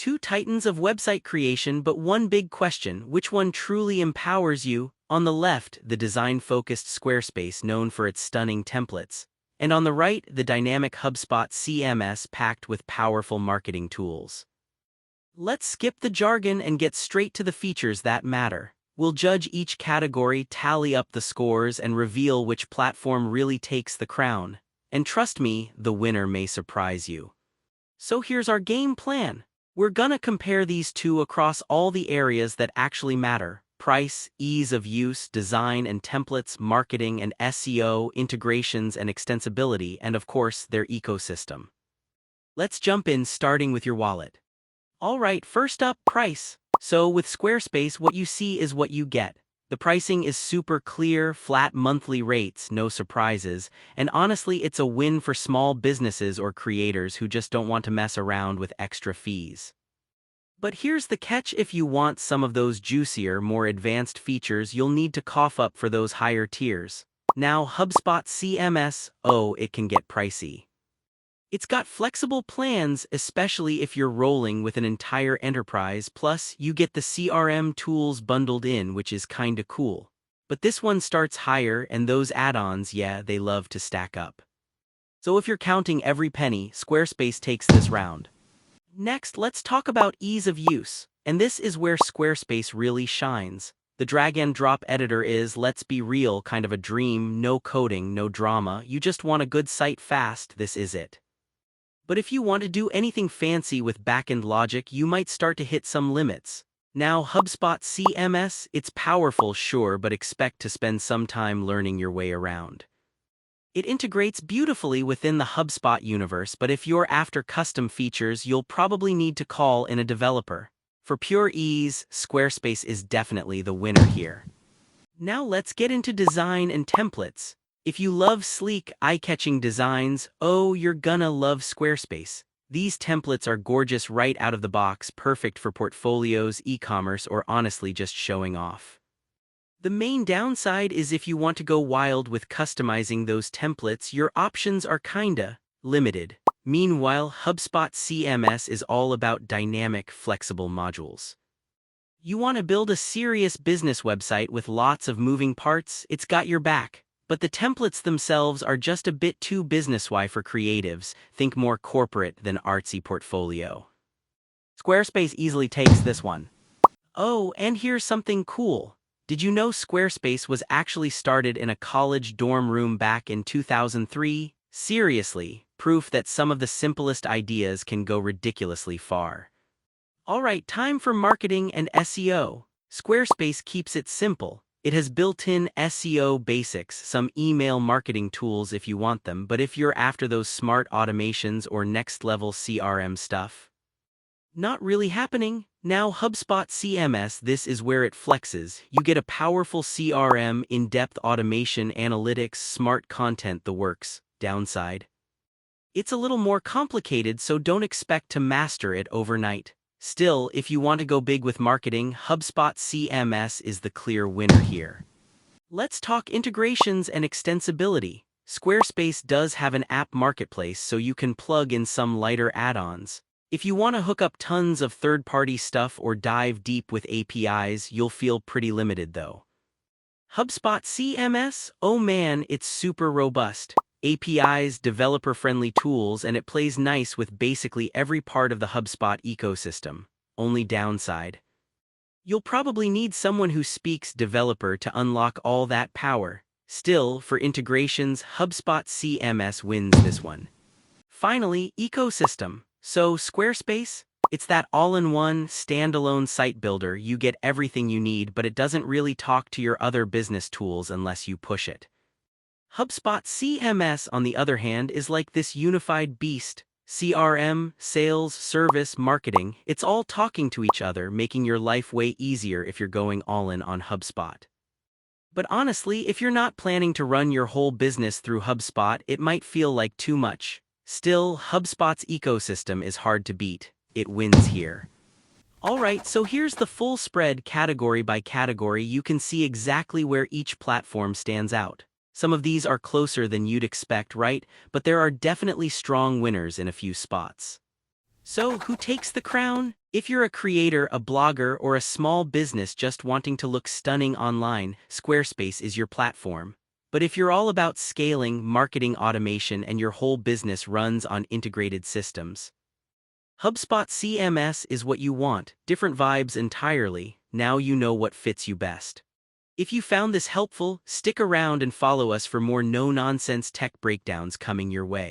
two titans of website creation, but one big question: which one truly empowers you? On the left, the design-focused Squarespace known for its stunning templates, and on the right, the dynamic HubSpot CMS packed with powerful marketing tools. Let's skip the jargon and get straight to the features that matter. We'll judge each category, tally up the scores, and reveal which platform really takes the crown. And trust me, the winner may surprise you. So here's our game plan. We're gonna compare these two across all the areas that actually matter: price, ease of use, design and templates, marketing and SEO, integrations and extensibility, and of course, their ecosystem. Let's jump in, starting with your wallet. Alright, first up, price. So with Squarespace, what you see is what you get. The pricing is super clear, flat monthly rates, no surprises, and honestly, it's a win for small businesses or creators who just don't want to mess around with extra fees. But here's the catch: if you want some of those juicier, more advanced features, you'll need to cough up for those higher tiers. Now, HubSpot CMS, oh, it can get pricey. It's got flexible plans, especially if you're rolling with an entire enterprise, plus you get the CRM tools bundled in, which is kinda cool. But this one starts higher, and those add-ons, yeah, they love to stack up. So if you're counting every penny, Squarespace takes this round. Next, let's talk about ease of use. And this is where Squarespace really shines. The drag-and-drop editor is, let's be real, kind of a dream: no coding, no drama, you just want a good site fast, this is it. But if you want to do anything fancy with backend logic, you might start to hit some limits. Now, HubSpot CMS, it's powerful, sure, but expect to spend some time learning your way around. It integrates beautifully within the HubSpot universe, but if you're after custom features, you'll probably need to call in a developer. For pure ease, Squarespace is definitely the winner here. Now let's get into design and templates. If you love sleek, eye-catching designs, oh, you're gonna love Squarespace. These templates are gorgeous right out of the box, perfect for portfolios, e-commerce, or honestly just showing off. The main downside is if you want to go wild with customizing those templates, your options are kinda limited. Meanwhile, HubSpot CMS is all about dynamic, flexible modules. You want to build a serious business website with lots of moving parts? It's got your back. But the templates themselves are just a bit too business-y for creatives. Think more corporate than artsy portfolio. Squarespace easily takes this one. Oh, and here's something cool. Did you know Squarespace was actually started in a college dorm room back in 2003? Seriously, proof that some of the simplest ideas can go ridiculously far. Alright, time for marketing and SEO. Squarespace keeps it simple. It has built-in SEO basics, some email marketing tools if you want them, but if you're after those smart automations or next-level CRM stuff, not really happening. Now, HubSpot CMS, this is where it flexes. You get a powerful CRM, in-depth automation, analytics, smart content, the works. Downside: it's a little more complicated, so don't expect to master it overnight. Still, if you want to go big with marketing, HubSpot CMS is the clear winner here. Let's talk integrations and extensibility. Squarespace does have an app marketplace, so you can plug in some lighter add-ons. If you want to hook up tons of third-party stuff or dive deep with APIs, you'll feel pretty limited though. HubSpot CMS? Oh man, it's super robust. APIs, developer-friendly tools, and it plays nice with basically every part of the HubSpot ecosystem. Only downside: you'll probably need someone who speaks developer to unlock all that power. Still, for integrations, HubSpot CMS wins this one. Finally, ecosystem. So, Squarespace? It's that all-in-one, standalone site builder. You get everything you need, but it doesn't really talk to your other business tools unless you push it. HubSpot CMS, on the other hand, is like this unified beast. CRM, sales, service, marketing, it's all talking to each other, making your life way easier if you're going all in on HubSpot. But honestly, if you're not planning to run your whole business through HubSpot, it might feel like too much. Still, HubSpot's ecosystem is hard to beat. It wins here. Alright, so here's the full spread, category by category. You can see exactly where each platform stands out. Some of these are closer than you'd expect, right? But there are definitely strong winners in a few spots. So, who takes the crown? If you're a creator, a blogger, or a small business just wanting to look stunning online, Squarespace is your platform. But if you're all about scaling, marketing automation, and your whole business runs on integrated systems, HubSpot CMS is what you want. Different vibes entirely. Now you know what fits you best. If you found this helpful, stick around and follow us for more no-nonsense tech breakdowns coming your way.